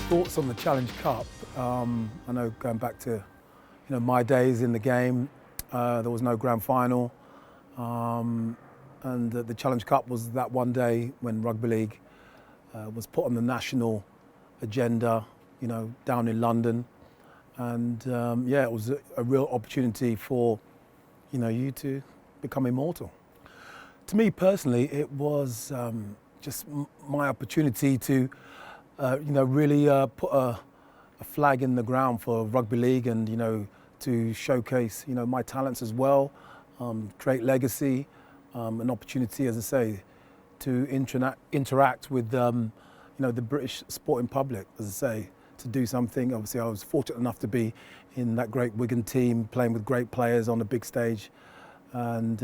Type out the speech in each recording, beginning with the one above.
Thoughts on the Challenge Cup. I know going back to my days in the game, there was no grand final, and the Challenge Cup was that one day when Rugby League was put on the national agenda, down in London, and it was a real opportunity for you to become immortal. To me personally, it was just my opportunity to really put a flag in the ground for Rugby League and, to showcase, my talents as well, create legacy, an opportunity, as I say, to interact with, the British sporting public, as I say, to do something. Obviously, I was fortunate enough to be in that great Wigan team, playing with great players on the big stage, and,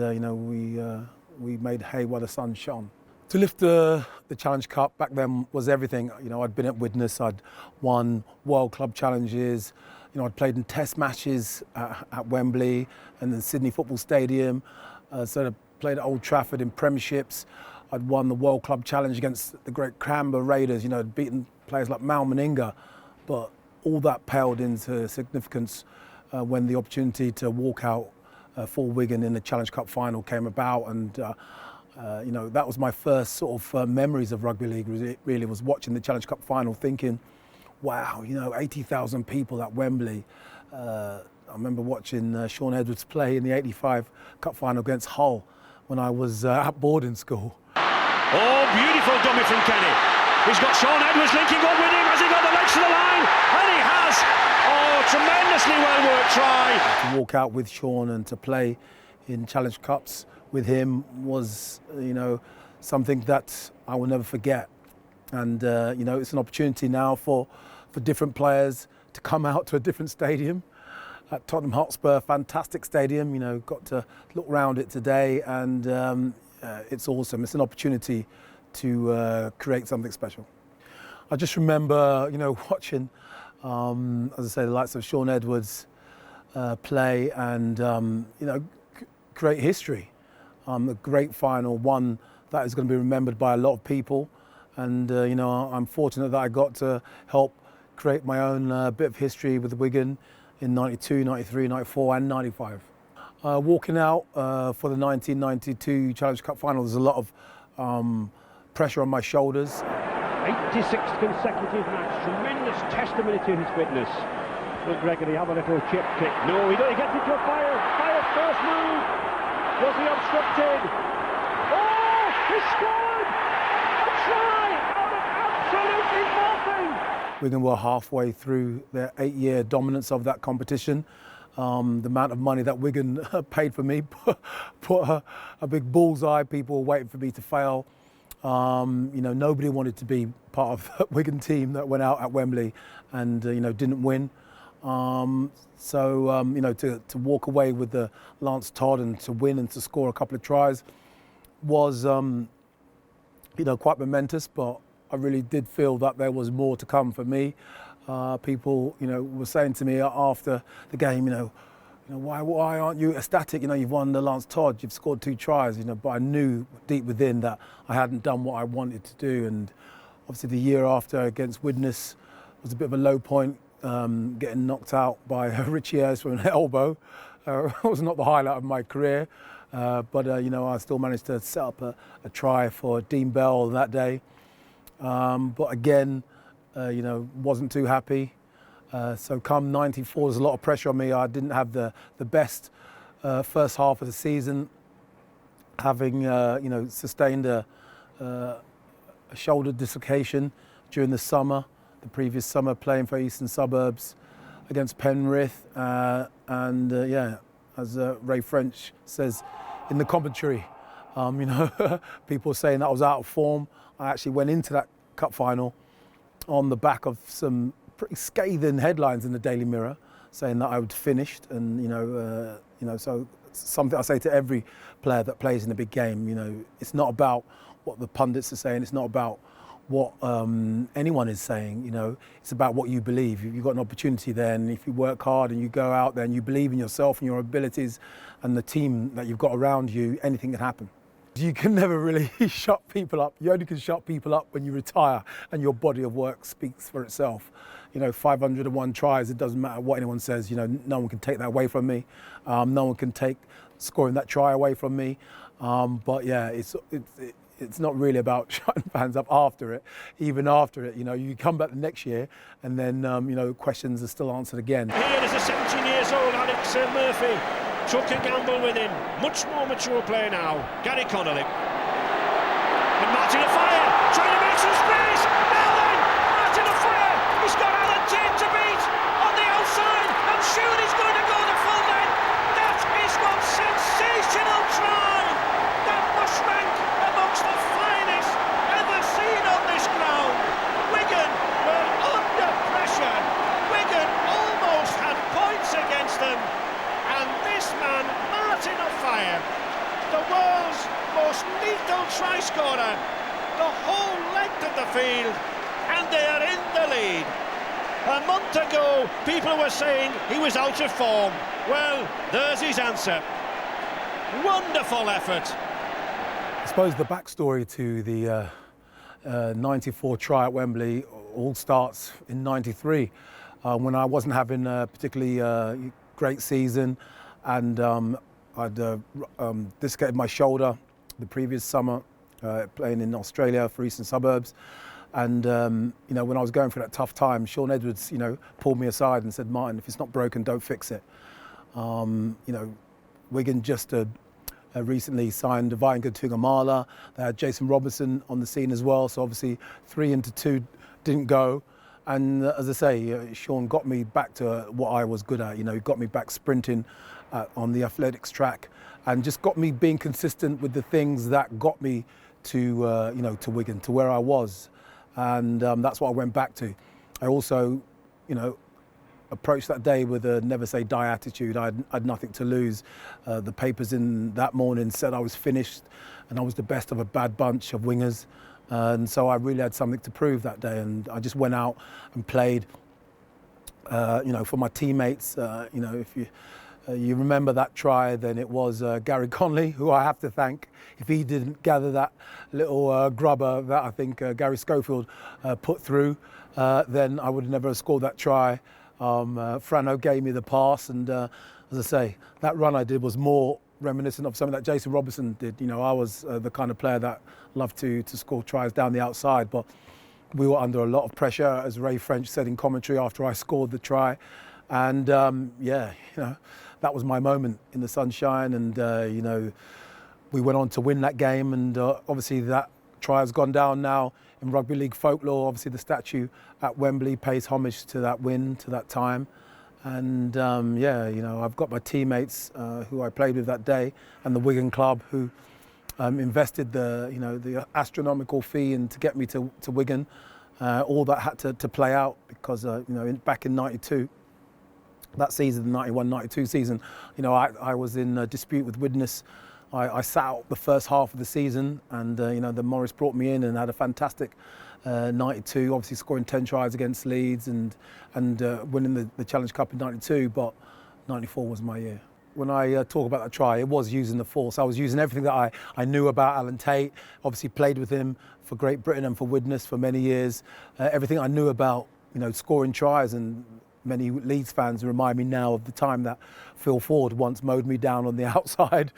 we made hay while the sun shone. To lift the Challenge Cup back then was everything. I'd been at Widnes, I'd won World Club Challenges, I'd played in test matches at Wembley and the Sydney Football Stadium, so I played at Old Trafford in premierships. I'd won the World Club Challenge against the great Cranber Raiders, I'd beaten players like Mal Meninga, but all that paled into significance when the opportunity to walk out for Wigan in the Challenge Cup Final came about, and that was my first sort of memories of Rugby League. Really was watching the Challenge Cup Final, thinking, wow, 80,000 people at Wembley. I remember watching Shaun Edwards play in the '85 Cup Final against Hull when I was at boarding school. Oh, beautiful dummy from Kenny. He's got Shaun Edwards linking up with him. Has he got the legs to the line? And he has. Oh, tremendously well worked try. To walk out with Shaun and to play in Challenge Cups with him was, something that I will never forget. And, it's an opportunity now for different players to come out to a different stadium. At Tottenham Hotspur, fantastic stadium, got to look around it today, and it's awesome. It's an opportunity to create something special. I just remember, watching, as I say, the likes of Shaun Edwards play and, create history. A great final, one that is going to be remembered by a lot of people. And, I'm fortunate that I got to help create my own bit of history with Wigan in '92, '93, '94 and '95. Walking out for the 1992 Challenge Cup Final, there's a lot of pressure on my shoulders. 86th consecutive match, tremendous testimony to his fitness. Will Gregory have a little chip kick? No, he gets into a fire first move. Was he obstructed? Oh, he scored! A try out of absolutely nothing! Wigan were halfway through their 8-year dominance of that competition. The amount of money that Wigan paid for me put a big bullseye. People were waiting for me to fail. Nobody wanted to be part of the Wigan team that went out at Wembley and, didn't win. To walk away with the Lance Todd and to win and to score a couple of tries was, quite momentous, but I really did feel that there was more to come for me. People, were saying to me after the game, why aren't you ecstatic? You've won the Lance Todd, you've scored 2 tries, but I knew deep within that I hadn't done what I wanted to do. And obviously the year after against Widnes was a bit of a low point, getting knocked out by Richie Ayres from an elbow. It was not the highlight of my career, but I still managed to set up a try for Dean Bell that day. But again, wasn't too happy. So come '94, there's a lot of pressure on me. I didn't have the best first half of the season, having sustained a shoulder dislocation during the summer, the previous summer, playing for Eastern Suburbs against Penrith. As Ray French says in the commentary, people saying that I was out of form. I actually went into that cup final on the back of some pretty scathing headlines in the Daily Mirror saying that I would finished, and so something I say to every player that plays in a big game. It's not about what the pundits are saying. It's not about what anyone is saying. It's about what you believe. You've got an opportunity there, and if you work hard and you go out there and you believe in yourself and your abilities and the team that you've got around you, anything can happen. You can never really shut people up. You only can shut people up when you retire and your body of work speaks for itself. 501 tries, it doesn't matter what anyone says, no one can take that away from me. No one can take scoring that try away from me. But yeah, it's not really about shutting fans up after it. Even after it, you come back the next year and then, questions are still answered again. Here is a 17 years old Alex Murphy. Took a gamble with him. Much more mature player now. Gary Connolly. And Martin Offiah trying to make some space. Now then, Martin Offiah. He's got Alan Tate to beat on the outside. I'm sure he's going to go the full length. That is one sensational try. That must rank amongst the finest ever seen on this ground. Wigan were under pressure. Wigan almost had points against them. And this man, Martin Offiah, the world's most lethal try scorer, the whole length of the field, and they are in the lead. A month ago, people were saying he was out of form. Well, there's his answer. Wonderful effort. I suppose the backstory to the 94 try at Wembley all starts in 93, when I wasn't having a particularly great season, and I'd dislocated my shoulder the previous summer playing in Australia for Eastern Suburbs, and when I was going through that tough time, Shaun Edwards pulled me aside and said, "Martin, if it's not broken, don't fix it." Wigan just recently signed Vainga Tungamala. They had Jason Robinson on the scene as well, so obviously 3 into 2 didn't go. And as I say, Shaun got me back to what I was good at. He got me back sprinting on the athletics track, and just got me being consistent with the things that got me to to Wigan, to where I was, and that's what I went back to. I also, approached that day with a never say die attitude. I had nothing to lose. The papers in that morning said I was finished, and I was the best of a bad bunch of wingers. And so I really had something to prove that day, and I just went out and played, for my teammates. If you remember that try, then it was Gary Connolly, who I have to thank. If he didn't gather that little grubber that I think Gary Schofield put through, then I would never have scored that try. Frano gave me the pass, and as I say, that run I did was more reminiscent of something that Jason Robinson did. I was the kind of player that loved to score tries down the outside, but we were under a lot of pressure, as Ray French said in commentary after I scored the try. And that was my moment in the sunshine, and we went on to win that game, and obviously that try has gone down now in Rugby League folklore. Obviously the statue at Wembley pays homage to that win, to that time. And I've got my teammates who I played with that day, and the Wigan club who invested the astronomical fee to get me to Wigan. All that had to play out because back in '92, that season, the 91-92 season, I was in a dispute with Widnes. I sat out the first half of the season, and the Morris brought me in and had a fantastic 92, obviously scoring 10 tries against Leeds and winning the Challenge Cup in 92, but 94 was my year. When I talk about that try, it was using the force. I was using everything that I knew about Alan Tate, obviously played with him for Great Britain and for Widnes for many years. Everything I knew about, scoring tries, and many Leeds fans remind me now of the time that Phil Ford once mowed me down on the outside.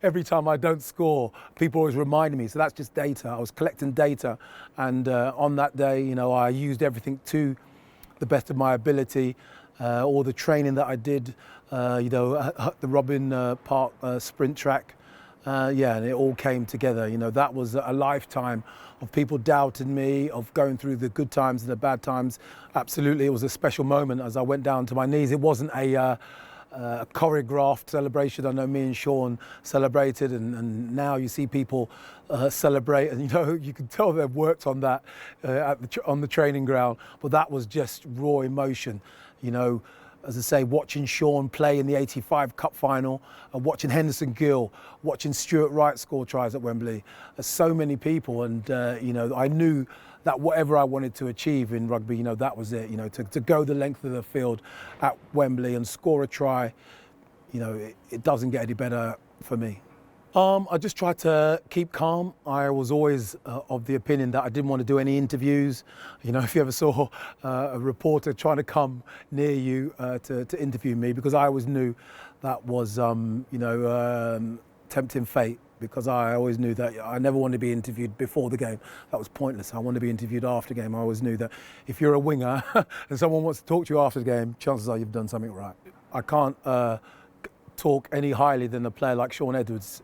Every time I don't score, people always remind me. So that's just data. I was collecting data, and on that day, I used everything to the best of my ability. All the training that I did, at the Robin Park sprint track, and it all came together. That was a lifetime of people doubting me, of going through the good times and the bad times. Absolutely, it was a special moment as I went down to my knees. It wasn't a choreographed celebration. I know me and Shaun celebrated, and now you see people celebrate, and you can tell they've worked on that on the training ground. But that was just raw emotion. As I say, watching Shaun play in the '85 Cup Final, watching Henderson Gill, watching Stuart Wright score tries at Wembley. So many people, and I knew that whatever I wanted to achieve in rugby, that was it. To go the length of the field at Wembley and score a try, it doesn't get any better for me. I just tried to keep calm. I was always of the opinion that I didn't want to do any interviews. You know, if you ever saw a reporter trying to come near you to interview me, because I always knew that was, tempting fate. Because I always knew that I never wanted to be interviewed before the game. That was pointless. I wanted to be interviewed after the game. I always knew that if you're a winger and someone wants to talk to you after the game, chances are you've done something right. I can't talk any highly than a player like Shaun Edwards.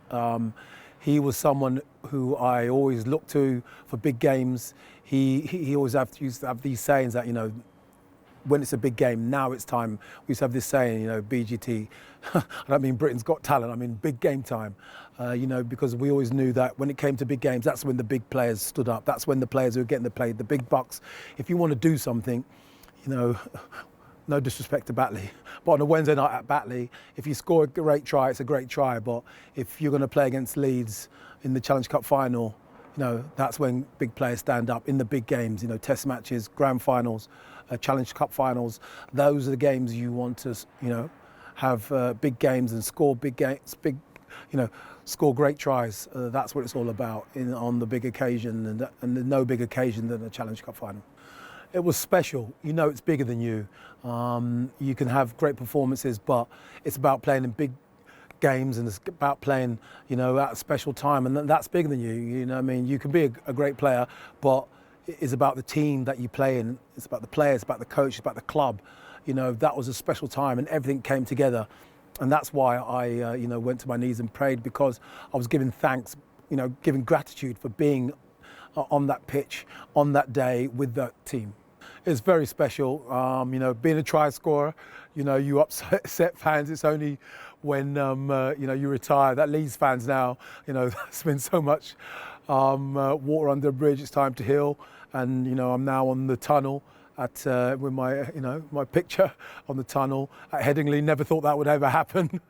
He was someone who I always looked to for big games. He always used to have these sayings that, you know, when it's a big game, now it's time. We used to have this saying, you know, BGT. I don't mean Britain's Got Talent, I mean big game time. Because we always knew that when it came to big games, that's when the big players stood up. That's when the players who were getting the big bucks. If you want to do something, you know, no disrespect to Batley, but on a Wednesday night at Batley, if you score a great try, it's a great try. But if you're going to play against Leeds in the Challenge Cup Final, you know, that's when big players stand up in the big games, you know, test matches, grand finals, Challenge Cup finals. Those are the games you want to, you know, have big games and score big games, score great tries. That's what it's all about on the big occasion, and there's no big occasion than a Challenge Cup Final. It was special. You know, it's bigger than you. You can have great performances, but it's about playing in big games, and it's about playing, you know, at a special time, and that's bigger than you. You know what I mean? You can be a great player, but it's about the team that you play in. It's about the players, it's about the coach, it's about the club. You know, that was a special time, and everything came together. And that's why I, went to my knees and prayed, because I was giving thanks, you know, giving gratitude for being on that pitch, on that day with that team. It's very special, being a try scorer, you know, you upset fans. It's only when, you retire, that Leeds fans now, you know, there's been so much water under the bridge, it's time to heal. And, you know, I'm now on the tunnel with my picture on the tunnel at Headingley. Never thought that would ever happen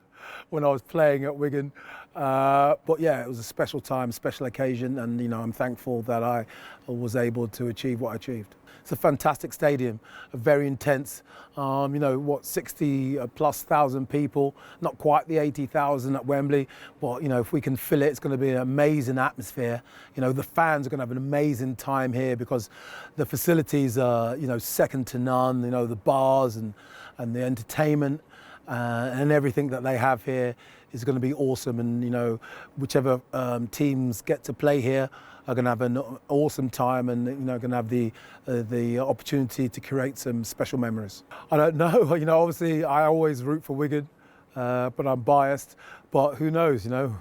when I was playing at Wigan. But yeah, it was a special time, special occasion, and, you know, I'm thankful that I was able to achieve what I achieved. It's a fantastic stadium, very intense, 60 plus thousand people, not quite the 80,000 at Wembley, but, you know, if we can fill it, it's going to be an amazing atmosphere. You know, the fans are going to have an amazing time here, because the facilities are, you know, second to none. You know, the bars and the entertainment and everything that they have here is going to be awesome. And, you know, whichever teams get to play here are going to have an awesome time, and, you know, going to have the opportunity to create some special memories. I don't know, you know, obviously I always root for Wigan, but I'm biased. But who knows, you know,